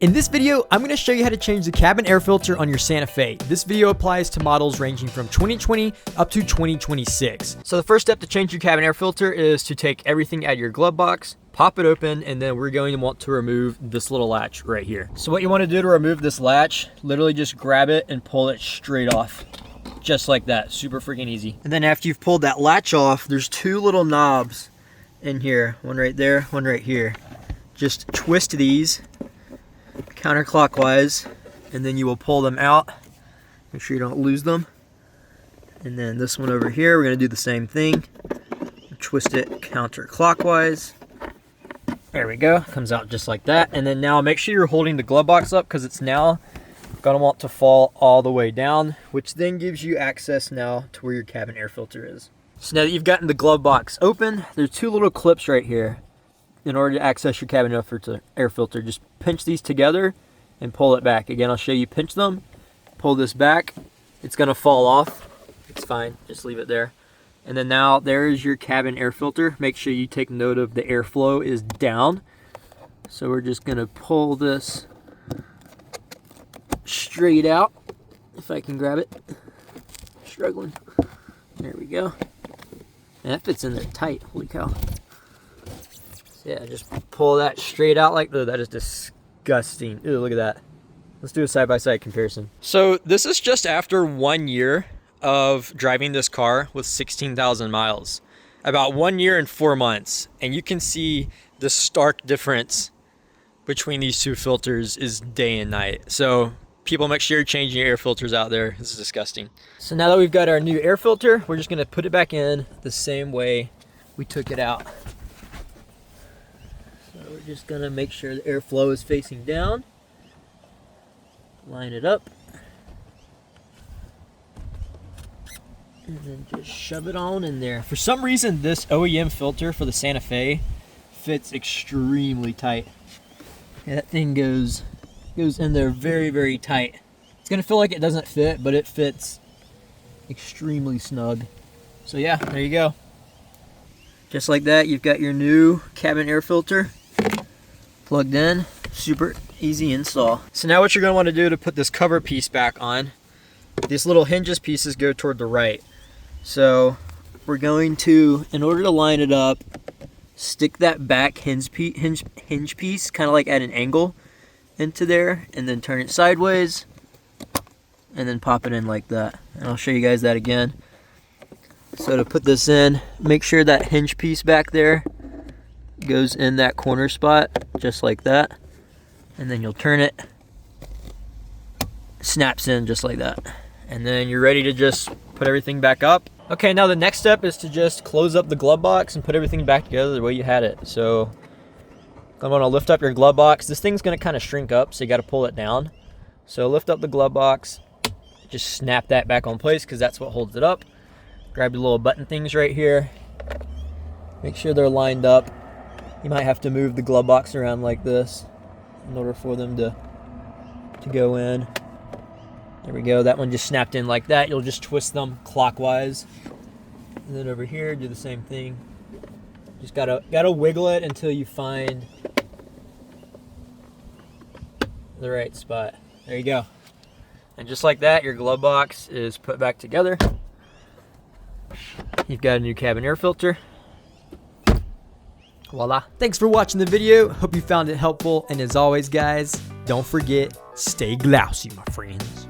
In this video, I'm going to show you how to change the cabin air filter on your Santa Fe. This video applies to models ranging from 2020 up to 2026. So the first step to change your cabin air filter is to take everything out of your glove box, pop it open, and then we're going to want to remove this little latch right here. So what you want to do to remove this latch, literally just grab it and pull it straight off. Just like that, super freaking easy. And then after you've pulled that latch off, there's two little knobs in here. One right there, one right here. Just twist these counterclockwise, and then you will pull them out. Make sure you don't lose them. And then this one over here, we're going to do the same thing. Twist it counterclockwise. There we go. Comes out just like that. And then now make sure you're holding the glove box up, because it's now going to want to fall all the way down, which then gives you access now to where your cabin air filter is. So now that you've gotten the glove box open, there's two little clips right here. In order to access your cabin air filter, just pinch these together and pull it back. Again, I'll show you. Pinch them, pull this back. It's going to fall off. It's fine. Just leave it there. And then now there's your cabin air filter. Make sure you take note of the airflow is down. So we're just going to pull this straight out. If I can grab it. Struggling. There we go. And that fits in there tight. Holy cow. Yeah, just pull that straight out like that. That is disgusting. Ew, look at that. Let's do a side-by-side comparison. So this is just after 1 year of driving this car with 16,000 miles. About 1 year and 4 months. And you can see the stark difference between these two filters is day and night. So people, make sure you're changing your air filters out there. This is disgusting. So now that we've got our new air filter, we're just going to put it back in the same way we took it out. We're just gonna make sure the airflow is facing down. Line it up. And then just shove it on in there. For some reason, this OEM filter for the Santa Fe fits extremely tight. Yeah, that thing goes in there very, very tight. It's gonna feel like it doesn't fit, but it fits extremely snug. So yeah, there you go. Just like that, you've got your new cabin air filter plugged in. Super easy install. So now what you're going to want to do to put this cover piece back on, these little hinges pieces go toward the right. So we're going to, in order to line it up, stick that back hinge piece kind of like at an angle into there, and then turn it sideways, and then pop it in like that. And I'll show you guys that again. So to put this in, make sure that hinge piece back there goes in that corner spot, just like that. And then you'll turn it, snaps in just like that. And then you're ready to just put everything back up. Okay, now the next step is to just close up the glove box and put everything back together the way you had it. So I'm gonna lift up your glove box. This thing's gonna kind of shrink up, so you gotta pull it down. So lift up the glove box, just snap that back on place, because that's what holds it up. Grab your little button things right here. Make sure they're lined up. You might have to move the glove box around like this in order for them to go in. There we go. That one just snapped in like that. You'll just twist them clockwise. And then over here, do the same thing. Just gotta wiggle it until you find the right spot. There you go. And just like that, your glove box is put back together. You've got a new cabin air filter. Voila. Thanks for watching the video. Hope you found it helpful. And as always, guys, don't forget, stay glousy, my friends.